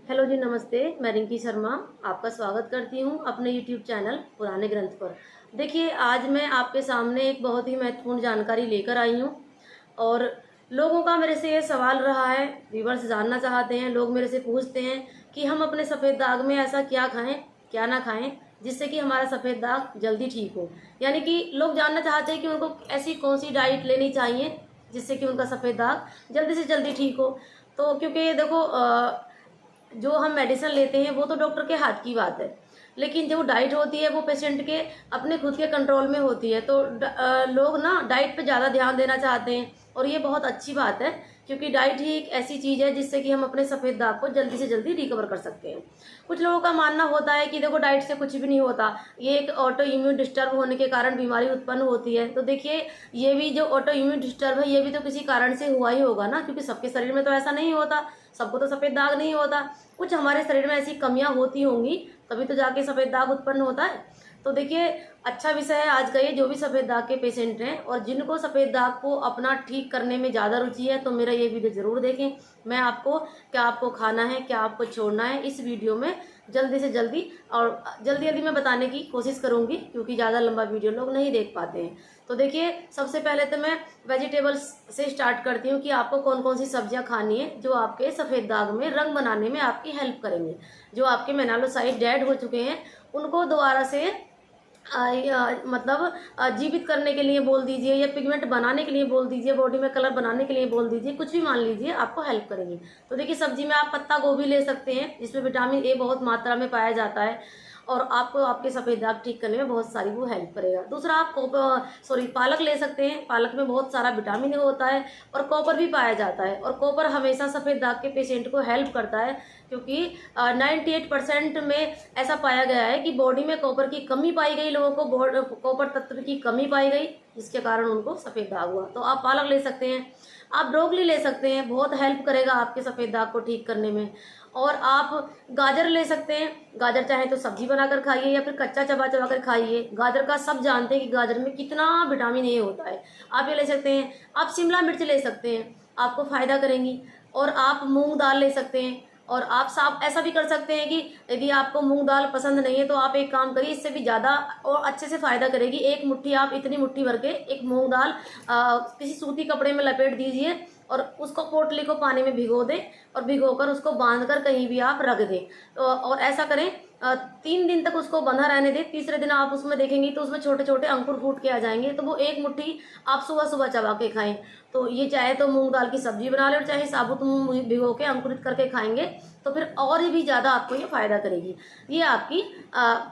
Hello जी, नमस्ते। मैं रिंकी शर्मा आपका स्वागत करती हूँ अपने यूट्यूब चैनल पुराने ग्रंथ पर। देखिए, आज मैं आपके सामने एक बहुत ही महत्वपूर्ण जानकारी लेकर आई हूँ और लोगों का मेरे से ये सवाल रहा है, व्यूअर्स जानना चाहते हैं, लोग मेरे से पूछते हैं कि हम अपने सफ़ेद दाग में ऐसा क्या खाएं, क्या ना खाएं, जिससे कि हमारा सफ़ेद दाग जल्दी ठीक हो। यानी कि लोग जानना चाहते हैं कि उनको ऐसी कौन सी डाइट लेनी चाहिए जिससे कि उनका सफ़ेद दाग जल्दी से जल्दी ठीक हो। तो क्योंकि देखो जो हम मेडिसिन लेते हैं वो तो डॉक्टर के हाथ की बात है, लेकिन जो डाइट होती है वो पेशेंट के अपने खुद के कंट्रोल में होती है। तो लोग ना डाइट पे ज़्यादा ध्यान देना चाहते हैं और ये बहुत अच्छी बात है, क्योंकि डाइट ही एक ऐसी चीज़ है जिससे कि हम अपने सफ़ेद दाग को जल्दी से जल्दी रिकवर कर सकते हैं। कुछ लोगों का मानना होता है कि देखो, डाइट से कुछ भी नहीं होता, ये एक ऑटो इम्यून डिस्टर्ब होने के कारण बीमारी उत्पन्न होती है। तो देखिए, ये भी जो ऑटो इम्यून डिस्टर्ब है ये भी तो किसी कारण से हुआ ही होगा ना, क्योंकि सबके शरीर में तो ऐसा नहीं होता, सबको तो सफ़ेद दाग नहीं होता। कुछ हमारे शरीर में ऐसी कमियां होती होंगी, तभी तो जाके सफ़ेद दाग उत्पन्न होता है। तो देखिए, अच्छा विषय है आज का ये। जो भी सफ़ेद दाग के पेशेंट हैं और जिनको सफ़ेद दाग को अपना ठीक करने में ज़्यादा रुचि है, तो मेरा ये वीडियो ज़रूर देखें। मैं आपको क्या आपको खाना है, क्या आपको छोड़ना है, इस वीडियो में जल्दी से जल्दी और जल्दी जल्दी मैं बताने की कोशिश करूँगी, क्योंकि ज़्यादा लंबा वीडियो लोग नहीं देख पाते हैं। तो देखिए, सबसे पहले तो मैं वेजिटेबल्स से स्टार्ट करती हूँ कि आपको कौन कौन सी सब्जियाँ खानी है जो आपके सफ़ेद दाग में रंग बनाने में आपकी हेल्प करेंगे। जो आपके मेलानोसाइट डेड हो चुके हैं उनको दोबारा से मतलब जीवित करने के लिए बोल दीजिए, या पिगमेंट बनाने के लिए बोल दीजिए, बॉडी में कलर बनाने के लिए बोल दीजिए, कुछ भी मान लीजिए, आपको हेल्प करेंगी। तो देखिए, सब्जी में आप पत्ता गोभी ले सकते हैं, जिसमें विटामिन ए बहुत मात्रा में पाया जाता है और आपको आपके सफ़ेद दाग ठीक करने में बहुत सारी वो हेल्प करेगा। दूसरा, आप पालक ले सकते हैं। पालक में बहुत सारा विटामिन ए होता है और कॉपर भी पाया जाता है, और कॉपर हमेशा सफ़ेद दाग के पेशेंट को हेल्प करता है, क्योंकि 98% में ऐसा पाया गया है कि बॉडी में कॉपर की कमी पाई गई, लोगों को कॉपर तत्व की कमी पाई गई, जिसके कारण उनको सफ़ेद दाग हुआ। तो आप पालक ले सकते हैं। आप ब्रोकली ले सकते हैं, बहुत हेल्प करेगा आपके सफ़ेद दाग को ठीक करने में। और आप गाजर ले सकते हैं। गाजर चाहे तो सब्जी बनाकर खाइए या फिर कच्चा चबा चबा कर खाइए। गाजर का सब जानते हैं कि गाजर में कितना विटामिन ए होता है। आप ये ले सकते हैं। आप शिमला मिर्च ले सकते हैं, आपको फ़ायदा करेंगी। और आप मूंग दाल ले सकते हैं। और आप साफ ऐसा भी कर सकते हैं कि यदि आपको मूंग दाल पसंद नहीं है तो आप एक काम करिए, इससे भी ज़्यादा और अच्छे से फ़ायदा करेगी। एक मुट्ठी, आप इतनी मुट्ठी भर के एक मूंग दाल किसी सूती कपड़े में लपेट दीजिए और उसको पोटली को पानी में भिगो दें और भिगोकर उसको बांधकर कहीं भी आप रख दें। तो और ऐसा करें, 3 दिन तक उसको बंधा रहने दें। तीसरे दिन आप उसमें देखेंगी तो उसमें छोटे छोटे अंकुर फूट के आ जाएंगे। तो वो एक मुट्ठी आप सुबह सुबह चबा के खाएं। तो ये चाहे तो मूंग दाल की सब्जी बना ले और चाहे साबुत मूंग भिगो के अंकुरित करके खाएंगे तो फिर और भी ज़्यादा आपको ये फायदा करेगी। ये आपकी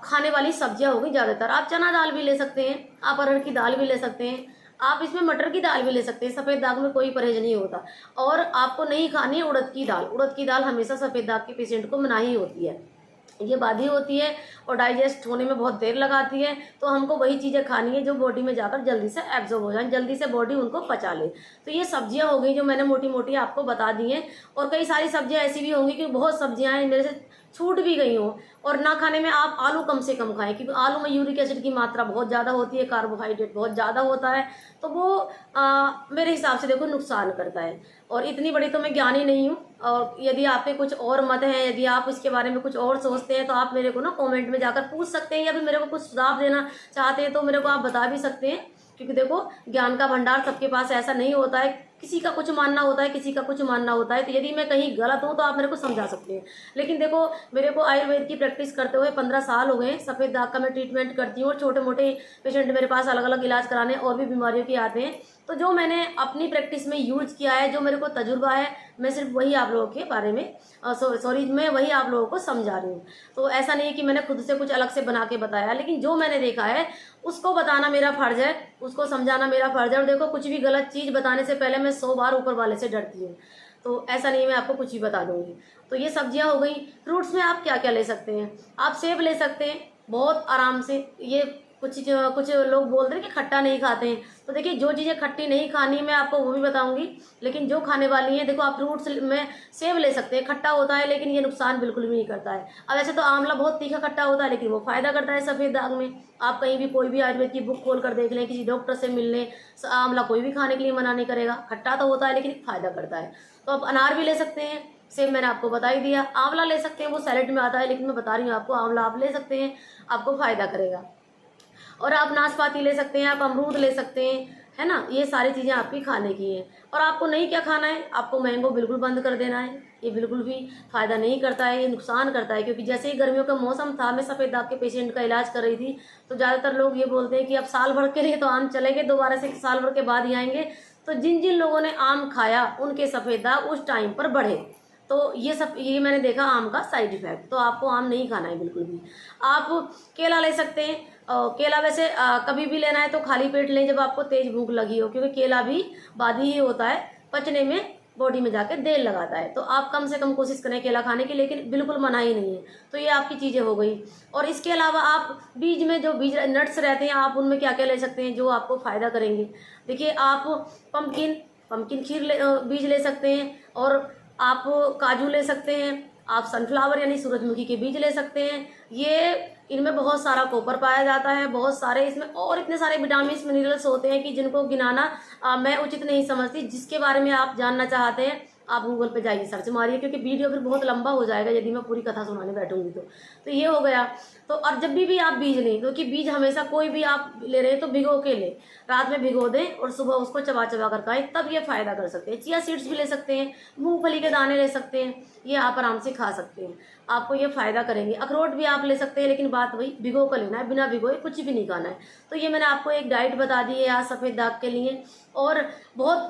खाने वाली सब्जियां होगी ज़्यादातर। आप चना दाल भी ले सकते हैं, आप अरहर की दाल भी ले सकते हैं, आप इसमें मटर की दाल भी ले सकते हैं। सफ़ेद दाग में कोई परहेज नहीं होता। और आपको नहीं खानी है उड़द की दाल। उड़द की दाल हमेशा सफ़ेद दाग के पेशेंट को मनाही होती है, ये बाधी होती है और डाइजेस्ट होने में बहुत देर लगाती है। तो हमको वही चीज़ें खानी है जो बॉडी में जाकर जल्दी से एब्जॉर्ब हो जाए, जल्दी से बॉडी उनको पचा ले। तो ये सब्जियां हो गई जो मैंने मोटी मोटी आपको बता दी हैं। और कई सारी सब्जियां ऐसी भी होंगी कि बहुत सब्जियां हैं मेरे से छूट भी गई हों। और ना खाने में आप आलू कम से कम खाएं, क्योंकि आलू में यूरिक एसिड की मात्रा बहुत ज़्यादा होती है, कार्बोहाइड्रेट बहुत ज़्यादा होता है। तो वो मेरे हिसाब से देखो नुकसान करता है। और इतनी बड़ी तो मैं ज्ञानी नहीं हूँ। और यदि आपके कुछ और मत हैं, यदि आप इसके बारे में कुछ और सोचते हैं, तो आप मेरे को ना कमेंट में जाकर पूछ सकते हैं, या फिर मेरे को कुछ सुझाव देना चाहते हैं तो मेरे को आप बता भी सकते हैं। क्योंकि देखो, ज्ञान का भंडार सबके पास ऐसा नहीं होता है, किसी का कुछ मानना होता है, किसी का कुछ मानना होता है। तो यदि मैं कहीं गलत हूँ तो आप मेरे को समझा सकते हैं। लेकिन देखो, मेरे को आयुर्वेद की प्रैक्टिस करते हुए 15 साल हो गए। सफ़ेद दाग का मैं ट्रीटमेंट करती हूँ और छोटे मोटे पेशेंट मेरे पास अलग अलग इलाज कराने और भी बीमारियों के आते हैं। तो जो मैंने अपनी प्रैक्टिस में यूज किया है, जो मेरे को तजुर्बा है, मैं सिर्फ वही आप लोगों के बारे में मैं वही आप लोगों को समझा रही हूँ। तो ऐसा नहीं है कि मैंने खुद से कुछ अलग से बना के बताया, लेकिन जो मैंने देखा है उसको बताना मेरा फर्ज है, उसको समझाना मेरा फर्ज है। और देखो, कुछ भी गलत चीज़ बताने से पहले मैं 100 बार ऊपर वाले से डरती हूँ। तो ऐसा नहीं मैं आपको कुछ भी बता दूंगी। तो ये सब्जियां हो गई। फ्रूट्स में आप क्या क्या ले सकते हैं? आप सेब ले सकते हैं बहुत आराम से। ये कुछ लोग बोलते हैं कि खट्टा नहीं खाते हैं। तो देखिए, जो चीज़ें खट्टी नहीं खानी मैं आपको वो भी बताऊंगी, लेकिन जो खाने वाली है, देखो, आप फ्रूट्स में सेब ले सकते हैं। खट्टा होता है लेकिन ये नुकसान बिल्कुल भी नहीं करता है। अब ऐसे तो आंवला बहुत तीखा खट्टा होता है, लेकिन वो फायदा करता है सफ़ेद दाग में। आप कहीं भी कोई भी आयुर्वेद की बुक खोल कर देख लें, किसी डॉक्टर से मिल लें, आंवला कोई भी खाने के लिए मना नहीं करेगा। खट्टा तो होता है लेकिन फायदा करता है। तो आप अनार भी ले सकते हैं। सेब मैंने आपको बता ही दिया। आंवला ले सकते हैं, वो सैलेड में आता है, लेकिन मैं बता रही हूँ आपको, आंवला आप ले सकते हैं, आपको फ़ायदा करेगा। और आप नाशपाती ले सकते हैं, आप अमरूद ले सकते हैं, है ना। ये सारी चीज़ें आपकी खाने की हैं। और आपको नहीं क्या खाना है, आपको मैंगो बिल्कुल बंद कर देना है। ये बिल्कुल भी फ़ायदा नहीं करता है, ये नुकसान करता है। क्योंकि जैसे ही गर्मियों का मौसम था, मैं सफ़ेद दाग के पेशेंट का इलाज कर रही थी, तो ज़्यादातर लोग ये बोलते हैं कि अब साल भर के लिए तो आम चले गए, दोबारा से साल भर के बाद ही आएंगे। तो जिन जिन लोगों ने आम खाया उनके सफ़ेद दाग उस टाइम पर बढ़े। तो ये मैंने देखा आम का साइड इफेक्ट। तो आपको आम नहीं खाना है बिल्कुल भी। आप केला ले सकते हैं। केला वैसे कभी भी लेना है तो खाली पेट लें, जब आपको तेज भूख लगी हो, क्योंकि केला भी बादी ही होता है, पचने में बॉडी में जाकर देर लगाता है। तो आप कम से कम कोशिश करें केला खाने की, लेकिन बिल्कुल मना ही नहीं है। तो ये आपकी चीज़ें हो गई। और इसके अलावा आप बीज में जो बीज नट्स रहते हैं, आप उनमें क्या क्या ले सकते हैं जो आपको फ़ायदा करेंगे। देखिए, आप पम्पकिन बीज ले सकते हैं, और आप काजू ले सकते हैं, आप सनफ्लावर यानी सूरजमुखी के बीज ले सकते हैं। ये इनमें बहुत सारा कॉपर पाया जाता है, बहुत सारे इसमें और इतने सारे विटामिन मिनरल्स होते हैं कि जिनको गिनाना मैं उचित नहीं समझती। जिसके बारे में आप जानना चाहते हैं, आप गूगल पे जाइए, सर्च मारिए, क्योंकि वीडियो फिर बहुत लंबा हो जाएगा यदि मैं पूरी कथा सुनाने बैठूंगी तो ये हो गया। तो और जब भी आप बीज लें, क्योंकि बीज हमेशा कोई भी आप ले रहे हैं तो भिगो के लें, रात में भिगो दें और सुबह उसको चबा चबा कर खाएं, तब ये फायदा कर सकते हैं। चिया सीड्स भी ले सकते हैं, मूंगफली के दाने ले सकते हैं, ये आप आराम से खा सकते हैं, आपको ये फायदा करेंगे। अखरोट भी आप ले सकते हैं, लेकिन बात वही, भिगो कर लेना है, बिना भिगोए कुछ भी नहीं खाना है। तो ये मैंने आपको एक डाइट बता दी है आज सफ़ेद दाग के लिए। और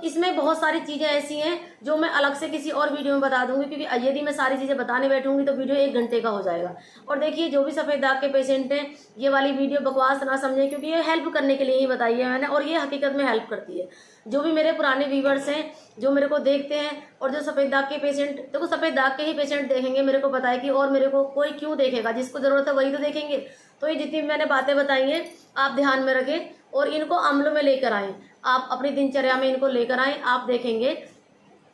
इसमें बहुत सारी चीज़ें ऐसी हैं जो मैं अलग से किसी और वीडियो में बता दूंगी, क्योंकि यदि मैं सारी चीज़ें बताने बैठूंगी तो वीडियो 1 घंटे का हो जाएगा। और देखिए, जो भी सफ़ेद दाग के पेशेंट हैं, ये वाली वीडियो बकवास ना समझें, क्योंकि ये हेल्प करने के लिए ही बताई है मैंने, और ये हकीकत में हेल्प करती है। जो भी मेरे पुराने व्यूवर्स हैं, जो मेरे को देखते हैं, और जो सफ़ेद दाग के पेशेंट, देखो सफ़ेद दाग के ही पेशेंट देखेंगे मेरे को, बताए कि और मेरे को कोई क्यों देखेगा, जिसको ज़रूरत है वही तो देखेंगे। तो ये जितनी मैंने बातें बताई हैं आप ध्यान में रखें, और इनको अमलों में लेकर आएँ, आप अपनी दिनचर्या में इनको लेकर आएँ। आप देखेंगे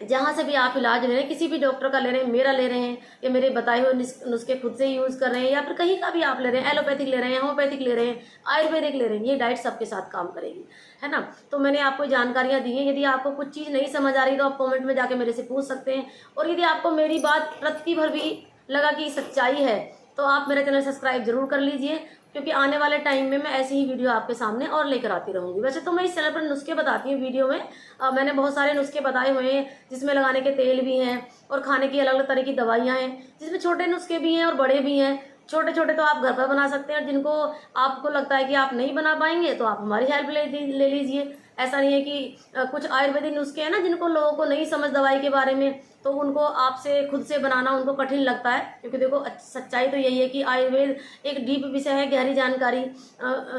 जहाँ से भी आप इलाज ले रहे हैं, किसी भी डॉक्टर का ले रहे हैं, मेरा ले रहे हैं, या मेरे बताए हुए नुस्खे खुद से यूज़ कर रहे हैं, या फिर कहीं का भी आप ले रहे हैं, एलोपैथिक ले रहे हैं, होम्योपैथिक ले रहे हैं, आयुर्वेदिक ले रहे हैं, ये डाइट सबके साथ काम करेगी, है ना। तो मैंने आपको जानकारियाँ दी हैं। यदि आपको कुछ चीज़ नहीं समझ आ रही तो आप कॉमेंट में जाके मेरे से पूछ सकते हैं। और यदि आपको मेरी बात रत्ती भर भी लगा कि सच्चाई है, तो आप मेरा चैनल सब्सक्राइब जरूर कर लीजिए, क्योंकि आने वाले टाइम में मैं ऐसी ही वीडियो आपके सामने और लेकर आती रहूंगी। वैसे तो मैं इस चैनल पर नुस्खे बताती हूँ वीडियो में, मैंने बहुत सारे नुस्खे बताए हुए हैं, जिसमें लगाने के तेल भी हैं और खाने की अलग अलग तरह की दवाइयाँ हैं, जिसमें छोटे नुस्खे भी हैं और बड़े भी हैं। छोटे छोटे तो आप घर पर बना सकते हैं, और जिनको आपको लगता है कि आप नहीं बना पाएंगे तो आप हमारी हेल्प ले लीजिए। ऐसा नहीं है कि कुछ आयुर्वेदिक नुस्खे हैं ना, जिनको लोगों को नहीं समझ दवाई के बारे में, तो उनको आपसे खुद से बनाना उनको कठिन लगता है। क्योंकि देखो, सच्चाई तो यही है कि आयुर्वेद एक डीप विषय है, गहरी जानकारी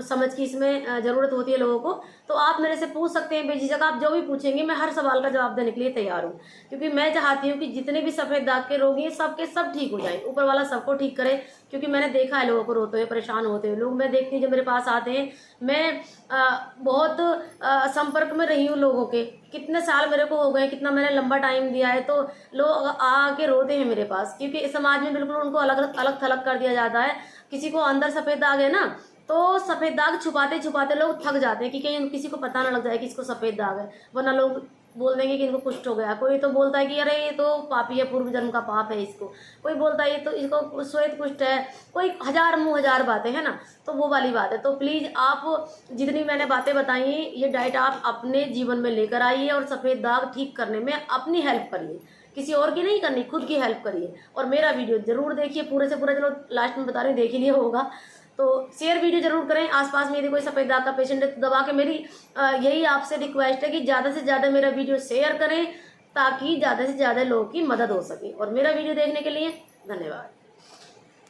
समझ की इसमें ज़रूरत होती है लोगों को। तो आप मेरे से पूछ सकते हैं बेझिझक, आप जो भी पूछेंगे मैं हर सवाल का जवाब देने के लिए तैयार हूँ, क्योंकि मैं चाहती हूँ कि जितने भी सफ़ेद दाग के रोगी हैं सबके सब ठीक हो जाए, ऊपर वाला सबको ठीक करे। क्योंकि मैंने देखा है लोगों को रोते हुए, परेशान होते हुए लोग, मैं देखती हूँ जब मेरे पास आते हैं, मैं बहुत संपर्क में रही हूँ लोगों के, कितने साल मेरे को हो गए, कितना मैंने लंबा टाइम दिया है, तो लोग आके रोते हैं मेरे पास, क्योंकि समाज में बिल्कुल उनको अलग अलग थलग कर दिया जाता है। किसी को अंदर सफ़ेद दाग है ना, तो सफ़ेद दाग छुपाते छुपाते लोग थक जाते हैं कि कहीं किसी को पता ना लग जाए कि इसको सफ़ेद दाग है, वरना लोग बोल देंगे कि इनको कुष्ठ हो गया। कोई तो बोलता है कि अरे ये तो पापी है, पूर्व जन्म का पाप है इसको, कोई बोलता है ये तो इसको श्वेत कुष्ठ है, कोई हजार मुँह हजार बातें, है ना। तो वो वाली बात है। तो प्लीज़ आप जितनी मैंने बातें बताई हैं, ये डाइट आप अपने जीवन में लेकर आइए, और सफ़ेद दाग ठीक करने में अपनी हेल्प करिए, किसी और की नहीं करनी, खुद की हेल्प करिए। और मेरा वीडियो जरूर देखिए पूरे से पूरा, चलो लास्ट में बता रही हूँ, देख ही लिया होगा, तो शेयर वीडियो जरूर करें। आसपास में यदि कोई सफ़ेद दाग का पेशेंट है तो दबा के, मेरी यही आपसे रिक्वेस्ट है कि ज़्यादा से ज़्यादा मेरा वीडियो शेयर करें, ताकि ज़्यादा से ज़्यादा लोगों की मदद हो सके। और मेरा वीडियो देखने के लिए धन्यवाद।